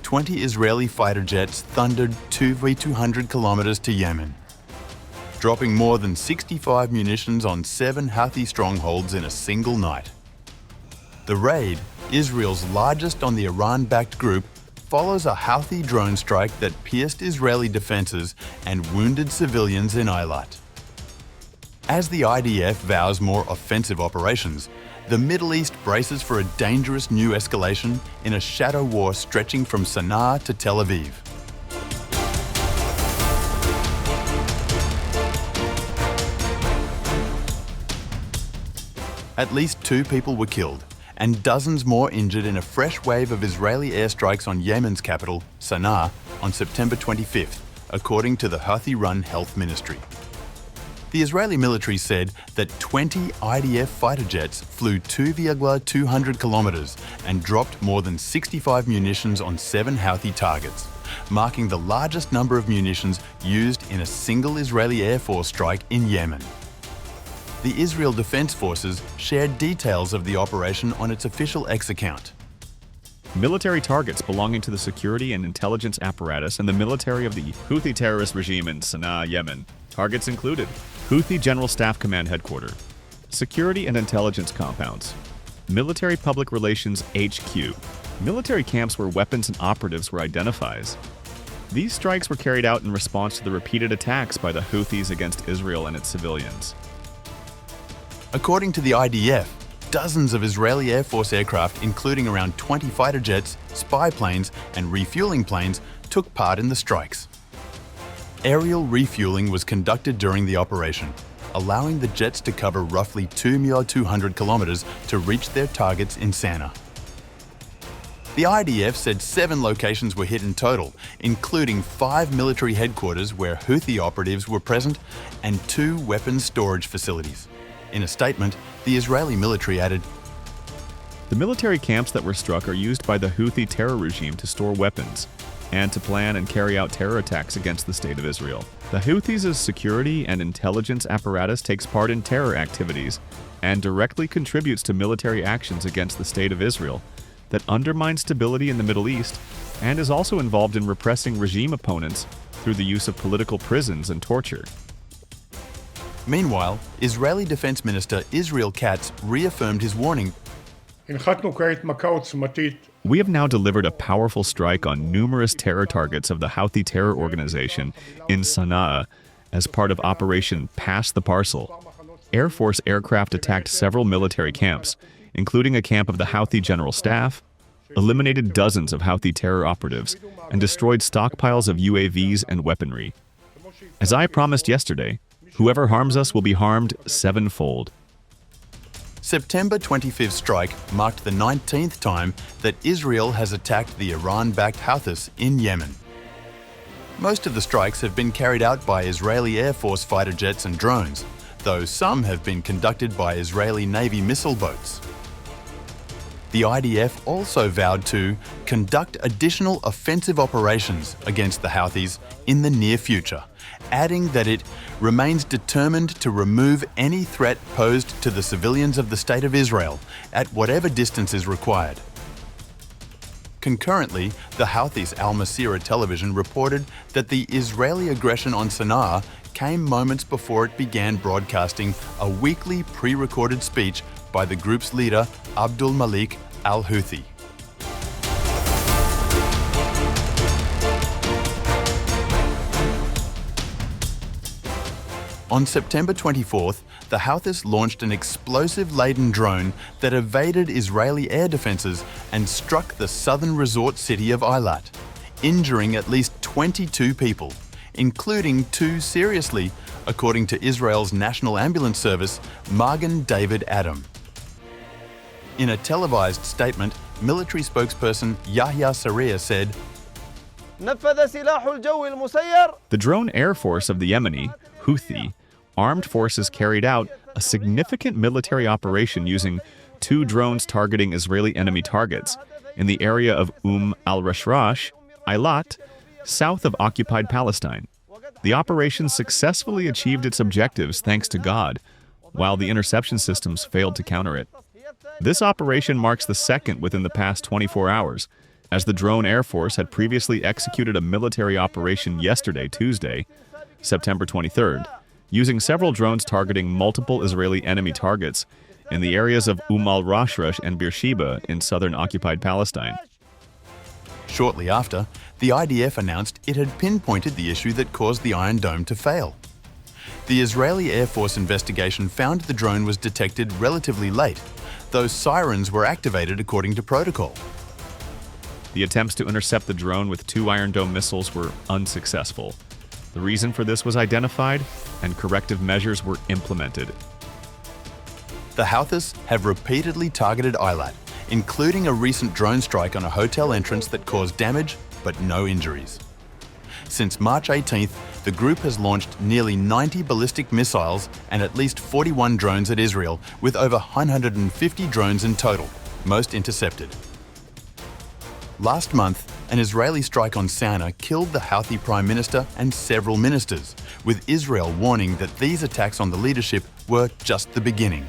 20 Israeli fighter jets thundered 2v200 kilometers to Yemen, dropping more than 65 munitions on 7 Houthi strongholds in a single night. The raid, Israel's largest on the Iran-backed group, follows a Houthi drone strike that pierced Israeli defences and wounded civilians in Eilat. As the IDF vows more offensive operations, the Middle East braces for a dangerous new escalation in a shadow war stretching from Sanaa to Tel Aviv. At least 2 people were killed and dozens more injured in a fresh wave of Israeli airstrikes on Yemen's capital, Sanaa, on September 25th, according to the Houthi-run Health Ministry. The Israeli military said that 20 IDF fighter jets flew 200 kilometers and dropped more than 65 munitions on 7 Houthi targets, marking the largest number of munitions used in a single Israeli Air Force strike in Yemen. The Israel Defense Forces shared details of the operation on its official X account. Military targets belonging to the security and intelligence apparatus and the military of the Houthi terrorist regime in Sanaa, Yemen. Targets included Houthi General Staff Command Headquarters, security and intelligence compounds, military public relations HQ, military camps where weapons and operatives were identified. These strikes were carried out in response to the repeated attacks by the Houthis against Israel and its civilians. According to the IDF, dozens of Israeli Air Force aircraft, including around 20 fighter jets, spy planes, and refueling planes, took part in the strikes. Aerial refueling was conducted during the operation, allowing the jets to cover roughly 200 kilometers to reach their targets in Sanaa. The IDF said 7 locations were hit in total, including 5 military headquarters where Houthi operatives were present and 2 weapons storage facilities. In a statement, the Israeli military added, "The military camps that were struck are used by the Houthi terror regime to store weapons and to plan and carry out terror attacks against the State of Israel. The Houthis' security and intelligence apparatus takes part in terror activities and directly contributes to military actions against the State of Israel that undermine stability in the Middle East and is also involved in repressing regime opponents through the use of political prisons and torture." Meanwhile, Israeli Defense Minister Israel Katz reaffirmed his warning. "We have now delivered a powerful strike on numerous terror targets of the Houthi terror organization in Sanaa as part of Operation Pass the Parcel. Air Force aircraft attacked several military camps, including a camp of the Houthi General Staff, eliminated dozens of Houthi terror operatives, and destroyed stockpiles of UAVs and weaponry. As I promised yesterday, whoever harms us will be harmed 7-fold. September 25th strike marked the 19th time that Israel has attacked the Iran-backed Houthis in Yemen. Most of the strikes have been carried out by Israeli Air Force fighter jets and drones, though some have been conducted by Israeli Navy missile boats. The IDF also vowed to conduct additional offensive operations against the Houthis in the near future, adding that it remains determined to remove any threat posed to the civilians of the State of Israel at whatever distance is required. Concurrently, the Houthis Al Masirah television reported that the Israeli aggression on Sanaa came moments before it began broadcasting a weekly pre-recorded speech by the group's leader, Abdul Malik al-Houthi. On September 24th, the Houthis launched an explosive-laden drone that evaded Israeli air defenses and struck the southern resort city of Eilat, injuring at least 22 people, including 2 seriously, according to Israel's National Ambulance Service, Magen David Adom. In a televised statement, military spokesperson Yahya Sarriya said, "The drone air force of the Yemeni, Houthi, armed forces carried out a significant military operation using 2 drones targeting Israeli enemy targets in the area of al-Rashrash, Eilat, south of occupied Palestine. The operation successfully achieved its objectives thanks to God, while the interception systems failed to counter it. This operation marks the second within the past 24 hours, as the drone Air Force had previously executed a military operation yesterday, Tuesday, September 23rd, using several drones targeting multiple Israeli enemy targets in the areas of al-Rashrash and Beersheba in southern occupied Palestine. Shortly after, the IDF announced it had pinpointed the issue that caused the Iron Dome to fail. The Israeli Air Force investigation found the drone was detected relatively late, though sirens were activated according to protocol. The attempts to intercept the drone with 2 Iron Dome missiles were unsuccessful. The reason for this was identified, and corrective measures were implemented. The Houthis have repeatedly targeted Eilat, including a recent drone strike on a hotel entrance that caused damage but no injuries. Since March 18th, the group has launched nearly 90 ballistic missiles and at least 41 drones at Israel, with over 150 drones in total, most intercepted. Last month, an Israeli strike on Sanaa killed the Houthi Prime Minister and several ministers, with Israel warning that these attacks on the leadership were just the beginning.